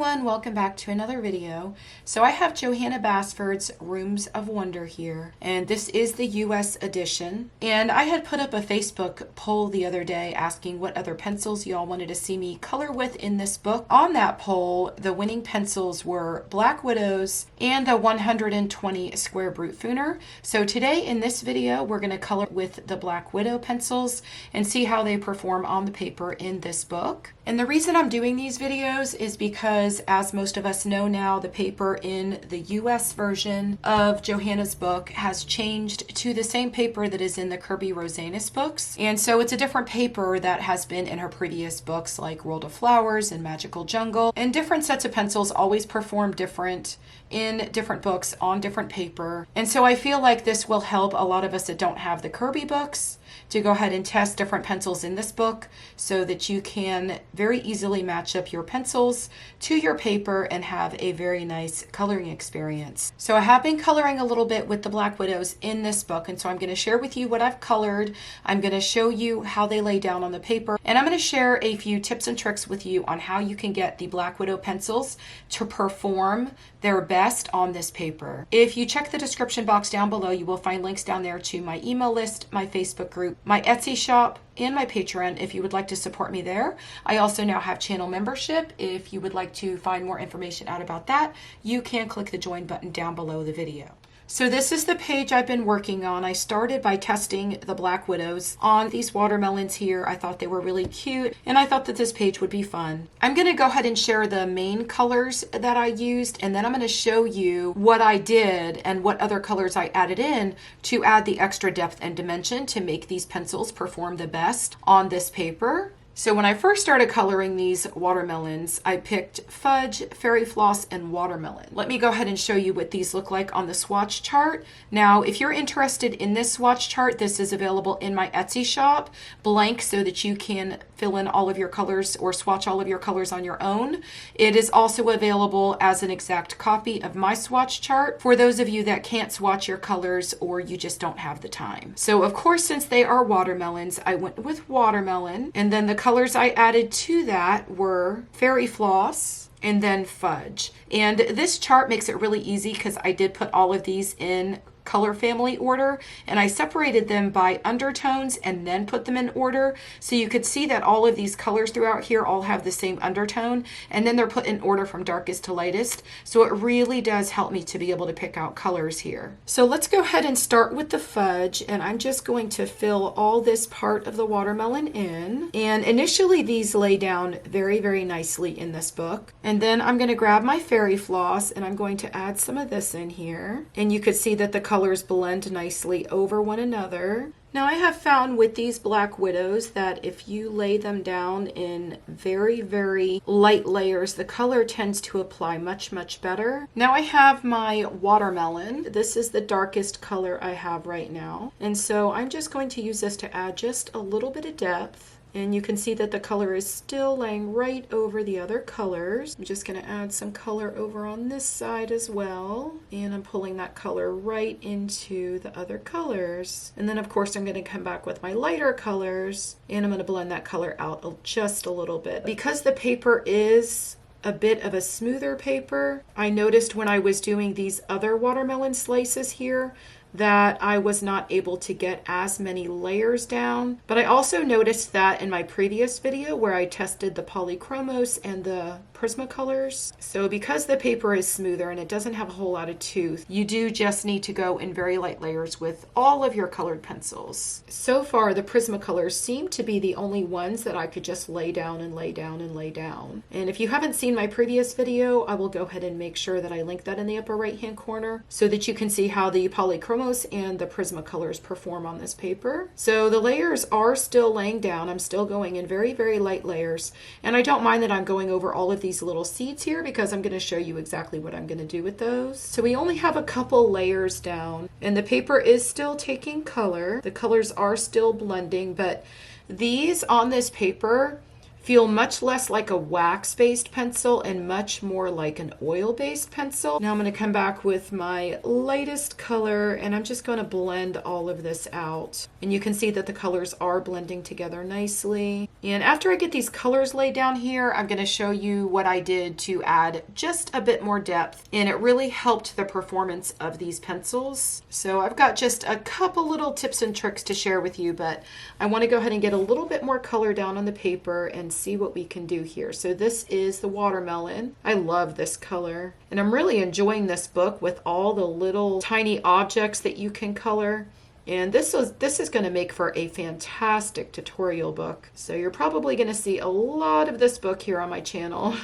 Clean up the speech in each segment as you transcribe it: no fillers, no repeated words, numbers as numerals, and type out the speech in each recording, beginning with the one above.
everyone, welcome back to another video. So I have Johanna Basford's Rooms of Wonder here, and this is the US edition. And I had put up a Facebook poll the other day asking what other pencils y'all wanted to see me color with in this book. On that poll, the winning pencils were Black Widows and the 120 Square Brute Fooner. So today in this video, we're going to color with the Black Widow pencils and see how they perform on the paper in this book. And the reason I'm doing these videos is because, as most of us know now, the paper in the US version of Johanna's book has changed to the same paper that is in the Kirby Rosanes books. And so it's a different paper that has been in her previous books like World of Flowers and Magical Jungle. And different sets of pencils always perform different in different books on different paper. And so I feel like this will help a lot of us that don't have the Kirby books to go ahead and test different pencils in this book so that you can very easily match up your pencils to your paper and have a very nice coloring experience. So I have been coloring a little bit with the Black Widows in this book, and so I'm going to share with you what I've colored. I'm going to show you how they lay down on the paper, and I'm going to share a few tips and tricks with you on how you can get the Black Widow pencils to perform their best on this paper. If you check the description box down below, you will find links down there to my email list, my Facebook group, my Etsy shop, and my Patreon if you would like to support me there. I also now have channel membership. If you would like to find more information out about that, you can click the join button down below the video. So this is the page I've been working on. I started by testing the Black Widows on these watermelons here. I thought they were really cute, and I thought that this page would be fun. I'm going to go ahead and share the main colors that I used, and then I'm going to show you what I did and what other colors I added in to add the extra depth and dimension to make these pencils perform the best on this paper. So when I first started coloring these watermelons, I picked fudge, fairy floss, and watermelon. Let me go ahead and show you what these look like on the swatch chart. Now, if you're interested in this swatch chart, this is available in my Etsy shop, blank, so that you can fill in all of your colors or swatch all of your colors on your own. It is also available as an exact copy of my swatch chart for those of you that can't swatch your colors or you just don't have the time. So of course, since they are watermelons, I went with watermelon, and then the colors I added to that were fairy floss and then fudge. And this chart makes it really easy because I did put all of these in color family order, and I separated them by undertones and then put them in order, so you could see that all of these colors throughout here all have the same undertone, and then they're put in order from darkest to lightest, so it really does help me to be able to pick out colors here. So let's go ahead and start with the fudge, and I'm just going to fill all this part of the watermelon in, and initially these lay down very, very nicely in this book, and then I'm going to grab my fairy floss and I'm going to add some of this in here, and you could see that the colors blend nicely over one another. Now I have found with these Black Widows that if you lay them down in very, very light layers, the color tends to apply much, much better. Now I have my watermelon. This is the darkest color I have right now. And so I'm just going to use this to add just a little bit of depth. And you can see that the color is still laying right over the other colors. I'm just going to add some color over on this side as well. And I'm pulling that color right into the other colors. And then of course I'm going to come back with my lighter colors and I'm going to blend that color out just a little bit. Because the paper is a bit of a smoother paper, I noticed when I was doing these other watermelon slices here that I was not able to get as many layers down. But I also noticed that in my previous video where I tested the polychromos and the Prismacolors. So because the paper is smoother and it doesn't have a whole lot of tooth, you do just need to go in very light layers with all of your colored pencils. So far, the Prismacolors seem to be the only ones that I could just lay down and lay down and lay down. And if you haven't seen my previous video, I will go ahead and make sure that I link that in the upper right hand corner so that you can see how the polychromos and the Prismacolors perform on this paper. So the layers are still laying down. I'm still going in very, very light layers. And I don't mind that I'm going over all of these little seeds here because I'm going to show you exactly what I'm going to do with those. So we only have a couple layers down and the paper is still taking color. The colors are still blending, but these on this paper feel much less like a wax-based pencil and much more like an oil-based pencil. Now I'm going to come back with my lightest color and I'm just going to blend all of this out. And you can see that the colors are blending together nicely. And after I get these colors laid down here, I'm going to show you what I did to add just a bit more depth. And it really helped the performance of these pencils. So I've got just a couple little tips and tricks to share with you, but I want to go ahead and get a little bit more color down on the paper and see what we can do here. So this is the watermelon. I love this color. And I'm really enjoying this book with all the little tiny objects that you can color. And this is going to make for a fantastic tutorial book. So you're probably going to see a lot of this book here on my channel.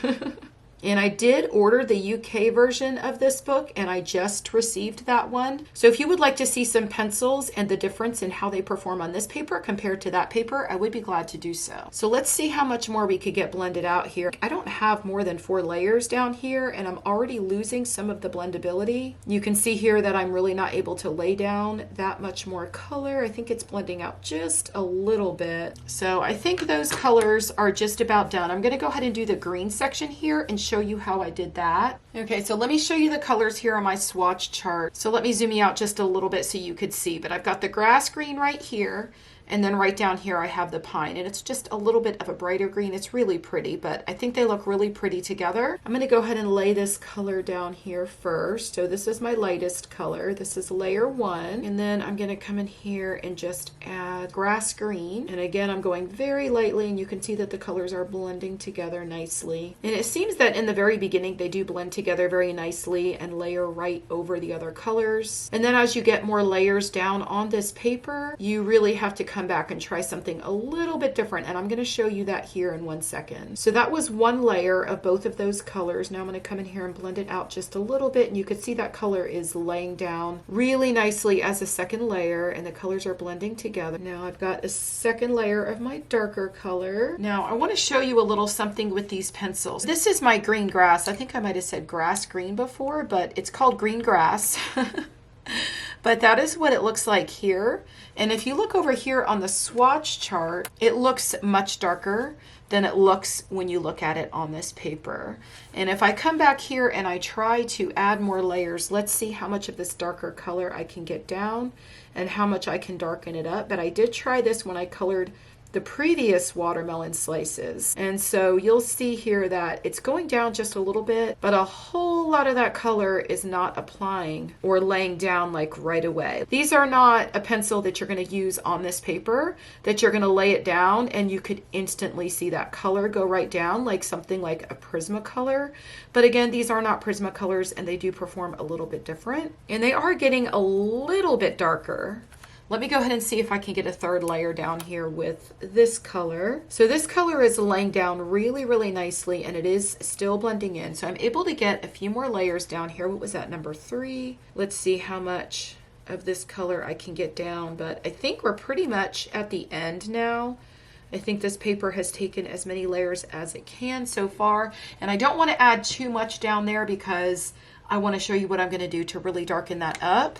And I did order the UK version of this book and I just received that one. So if you would like to see some pencils and the difference in how they perform on this paper compared to that paper, I would be glad to do so. So let's see how much more we could get blended out here. I don't have more than 4 layers down here and I'm already losing some of the blendability. You can see here that I'm really not able to lay down that much more color. I think it's blending out just a little bit. So I think those colors are just about done. I'm going to go ahead and do the green section here and show you how I did that. Okay, so let me show you the colors here on my swatch chart. So let me zoom you out just a little bit so you could see, but I've got the grass green right here. And then right down here I have the pine, and it's just a little bit of a brighter green. It's really pretty, but I think they look really pretty together. I'm going to go ahead and lay this color down here first. So this is my lightest color. This is layer 1. And then I'm going to come in here and just add grass green. And again, I'm going very lightly, and you can see that the colors are blending together nicely. And it seems that in the very beginning they do blend together very nicely and layer right over the other colors. And then as you get more layers down on this paper, you really have to come back and try something a little bit different, and I'm going to show you that here in 1 second. So that was one layer of both of those colors. Now I'm going to come in here and blend it out just a little bit, and you can see that color is laying down really nicely as a second layer, and the colors are blending together. Now I've got a second layer of my darker color. Now I want to show you a little something with these pencils. This is my green grass. I think I might have said grass green before, but it's called green grass. But that is what it looks like here. And if you look over here on the swatch chart, it looks much darker than it looks when you look at it on this paper. And if I come back here and I try to add more layers, let's see how much of this darker color I can get down and how much I can darken it up. But I did try this when I colored the previous watermelon slices. And so you'll see here that it's going down just a little bit, but a whole lot of that color is not applying or laying down like right away. These are not a pencil that you're going to use on this paper, that you're going to lay it down and you could instantly see that color go right down like something like a Prismacolor. But again, these are not Prismacolors and they do perform a little bit different. And they are getting a little bit darker. Let me go ahead and see if I can get a third layer down here with this color. So this color is laying down really, really nicely and it is still blending in. So I'm able to get a few more layers down here. What was that, number 3? Let's see how much of this color I can get down, but I think we're pretty much at the end now. I think this paper has taken as many layers as it can so far, and I don't want to add too much down there because I want to show you what I'm going to do to really darken that up.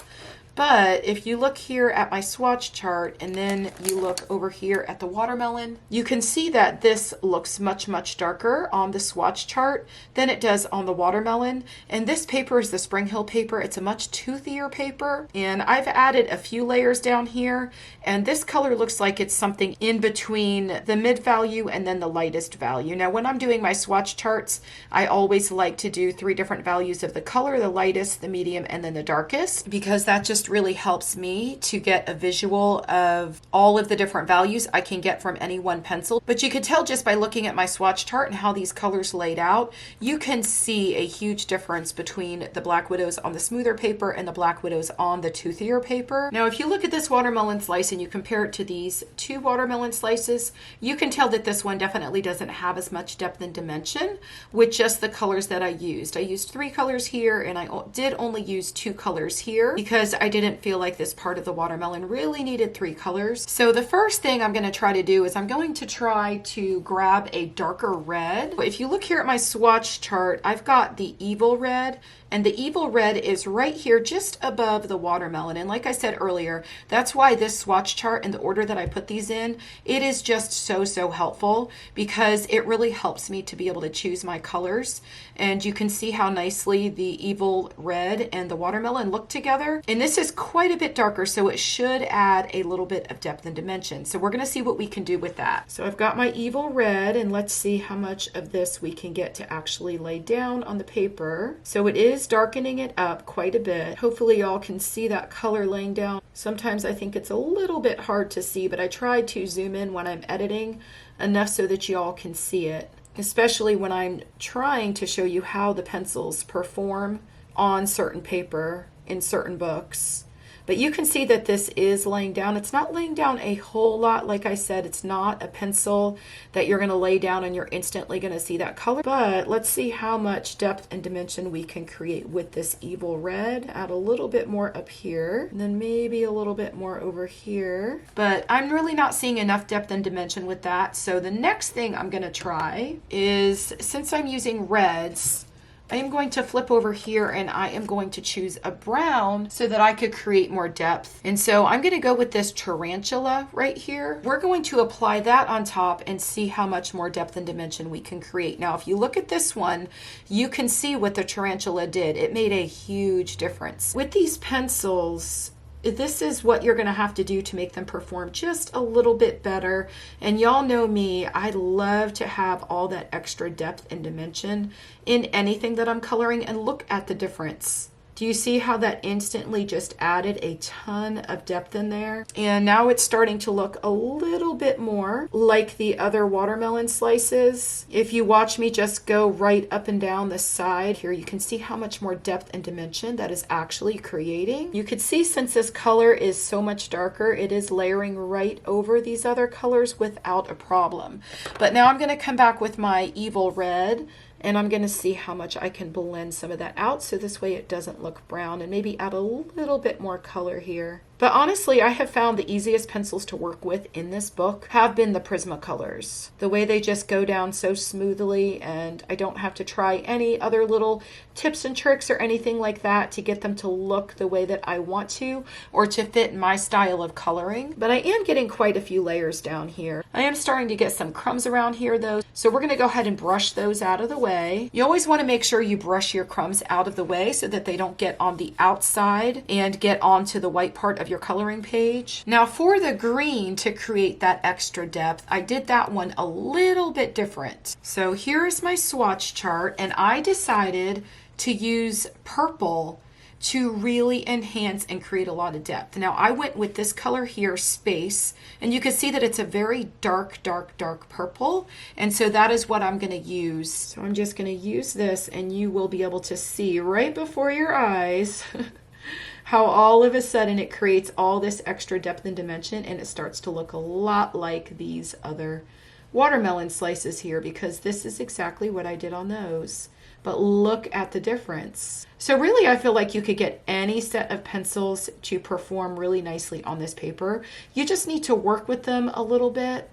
But if you look here at my swatch chart and then you look over here at the watermelon, you can see that this looks much, much darker on the swatch chart than it does on the watermelon. And this paper is the Spring Hill paper. It's a much toothier paper. And I've added a few layers down here. And this color looks like it's something in between the mid value and then the lightest value. Now, when I'm doing my swatch charts, I always like to do 3 different values of the color, the lightest, the medium, and then the darkest, because that just really helps me to get a visual of all of the different values I can get from any one pencil. But you can tell just by looking at my swatch chart and how these colors laid out, you can see a huge difference between the Black Widows on the smoother paper and the Black Widows on the toothier paper. Now, if you look at this watermelon slice and you compare it to these 2 watermelon slices, you can tell that this one definitely doesn't have as much depth and dimension with just the colors that I used. I used 3 colors here and I did only use 2 colors here because I didn't feel like this part of the watermelon really needed 3 colors. So the first thing I'm going to try to do is I'm going to try to grab a darker red. If you look here at my swatch chart, I've got the Evil Red, And the Evil Red is right here just above the watermelon. And like I said earlier, that's why this swatch chart and the order that I put these in, it is just so helpful because it really helps me to be able to choose my colors. And you can see how nicely the Evil Red and the watermelon look together. And this is quite a bit darker, so it should add a little bit of depth and dimension. So we're going to see what we can do with that. So I've got my Evil Red, and let's see how much of this we can get to actually lay down on the paper. So it is darkening it up quite a bit. Hopefully y'all can see that color laying down. Sometimes I think it's a little bit hard to see, but I tried to zoom in when I'm editing enough so that y'all can see it, especially when I'm trying to show you how the pencils perform on certain paper in certain books. But you can see that this is laying down. It's not laying down a whole lot. Like I said, it's not a pencil that you're going to lay down and you're instantly going to see that color. But let's see how much depth and dimension we can create with this Evil Red. Add a little bit more up here, and then maybe a little bit more over here. But I'm really not seeing enough depth and dimension with that. So the next thing I'm going to try is, since I'm using reds, I am going to flip over here and I am going to choose a brown so that I could create more depth. And so I'm going to go with this tarantula right here. We're going to apply that on top and see how much more depth and dimension we can create. Now, if you look at this one, you can see what the tarantula did. It made a huge difference. With these pencils, this is what you're going to have to do to make them perform just a little bit better. And y'all know me, I love to have all that extra depth and dimension in anything that I'm coloring, and look at the difference. Do you see how that instantly just added a ton of depth in there? And now it's starting to look a little bit more like the other watermelon slices. If you watch me just go right up and down the side here, you can see how much more depth and dimension that is actually creating. You could see, since this color is so much darker, it is layering right over these other colors without a problem. But now I'm going to come back with my Evil Red, and I'm going to see how much I can blend some of that out so this way it doesn't look brown, and maybe add a little bit more color here. But honestly, I have found the easiest pencils to work with in this book have been the Prismacolors. The way they just go down so smoothly, and I don't have to try any other little tips and tricks or anything like that to get them to look the way that I want to, or to fit my style of coloring. But I am getting quite a few layers down here. I am starting to get some crumbs around here though, so we're going to go ahead and brush those out of the way. You always want to make sure you brush your crumbs out of the way so that they don't get on the outside and get onto the white part of your coloring page. Now for the green, to create that extra depth, I did that one a little bit different. So here's my swatch chart, and I decided to use purple to really enhance and create a lot of depth. Now I went with this color here, Space, and you can see that it's a very dark purple, and so that is what I'm going to use. So I'm just going to use this, and you will be able to see right before your eyes how all of a sudden it creates all this extra depth and dimension, and it starts to look a lot like these other watermelon slices here, because this is exactly what I did on those. But look at the difference. So really, I feel like you could get any set of pencils to perform really nicely on this paper. You just need to work with them a little bit.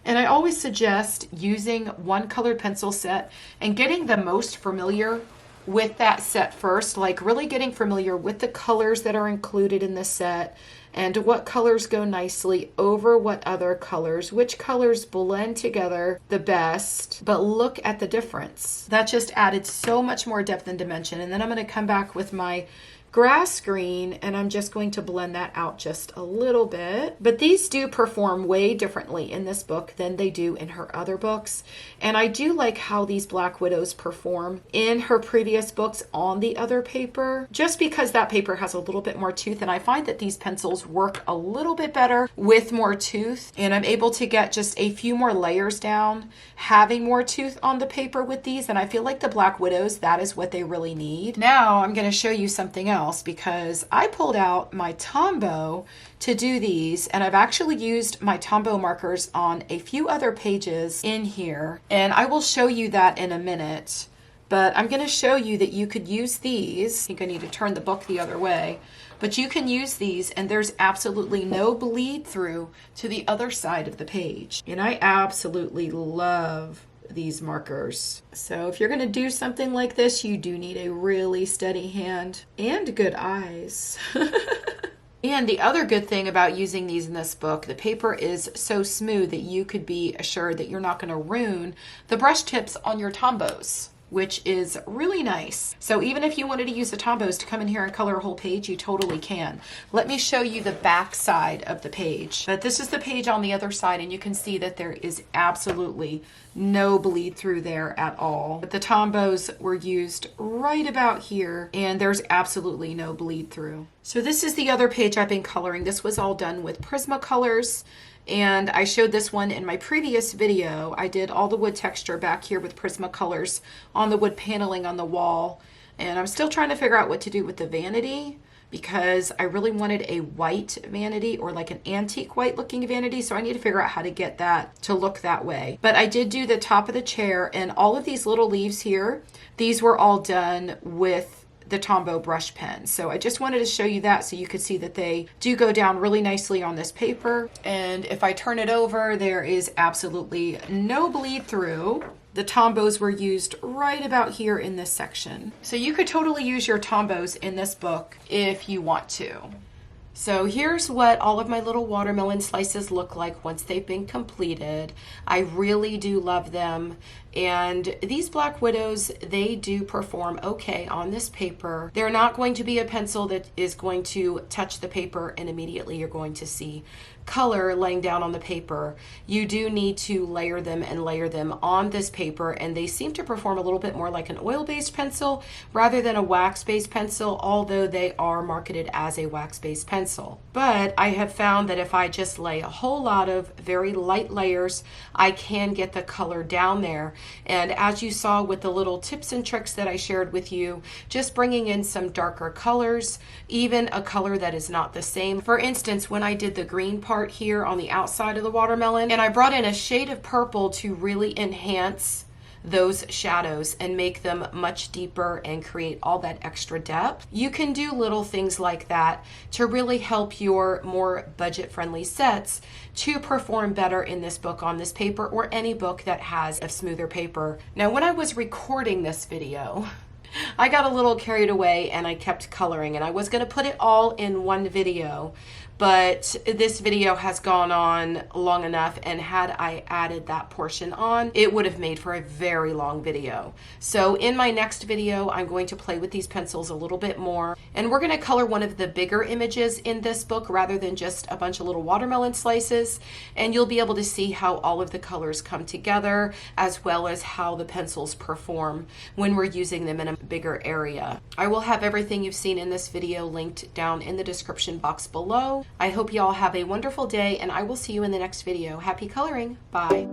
And I always suggest using one colored pencil set and getting the most familiar with that set first, like really getting familiar with the colors that are included in the set, and what colors go nicely over what other colors, which colors blend together the best. But look at the difference. That just added so much more depth and dimension. And then I'm going to come back with my grass green, and I'm just going to blend that out just a little bit. But these do perform way differently in this book than they do in her other books. And I do like how these Black Widows perform in her previous books on the other paper, just because that paper has a little bit more tooth, and I find that these pencils work a little bit better with more tooth, and I'm able to get just a few more layers down having more tooth on the paper with these, and I feel like the Black Widows, that is what they really need. Now I'm going to show you something else, because I pulled out my Tombow to do these, and I've actually used my Tombow markers on a few other pages in here, and I will show you that in a minute. But I'm going to show you that you could use these. I think I need to turn the book the other way, but you can use these, and there's absolutely no bleed through to the other side of the page. And I absolutely love these markers. So if you're going to do something like this, you do need a really steady hand and good eyes. And the other good thing about using these in this book, the paper is so smooth that you could be assured that you're not going to ruin the brush tips on your Tombos, which is really nice. So even if you wanted to use the Tombos to come in here and color a whole page, you totally can. Let me show you the back side of the page. But this is the page on the other side, and you can see that there is absolutely no bleed through there at all. But the Tombos were used right about here, and there's absolutely no bleed through. So this is the other page I've been coloring. This was all done with Prismacolors. And I showed this one in my previous video. I did all the wood texture back here with Prismacolors on the wood paneling on the wall. And I'm still trying to figure out what to do with the vanity, because I really wanted a white vanity, or like an antique white looking vanity. So I need to figure out how to get that to look that way. But I did do the top of the chair, and all of these little leaves here, these were all done with the Tombow brush pen. So I just wanted to show you that so you could see that they do go down really nicely on this paper. And if I turn it over, there is absolutely no bleed through. The Tombows were used right about here in this section. So you could totally use your Tombows in this book if you want to. So here's what all of my little watermelon slices look like once they've been completed. I really do love them. And these Black Widows, they do perform okay on this paper. They're not going to be a pencil that is going to touch the paper and immediately you're going to see color laying down on the paper. You do need to layer them and layer them on this paper, and they seem to perform a little bit more like an oil-based pencil rather than a wax-based pencil, although they are marketed as a wax-based pencil. But I have found that if I just lay a whole lot of very light layers, I can get the color down there. And as you saw with the little tips and tricks that I shared with you, just bringing in some darker colors, even a color that is not the same. For instance, when I did the green part here on the outside of the watermelon, and I brought in a shade of purple to really enhance those shadows and make them much deeper and create all that extra depth. You can do little things like that to really help your more budget-friendly sets to perform better in this book on this paper, or any book that has a smoother paper. Now, when I was recording this video, I got a little carried away and I kept coloring, and I was going to put it all in one video, but this video has gone on long enough, and had I added that portion on, it would have made for a very long video. So in my next video, I'm going to play with these pencils a little bit more, and we're going to color one of the bigger images in this book rather than just a bunch of little watermelon slices, and you'll be able to see how all of the colors come together, as well as how the pencils perform when we're using them in a bigger area. I will have everything you've seen in this video linked down in the description box below. I hope you all have a wonderful day, and I will see you in the next video. Happy coloring. Bye.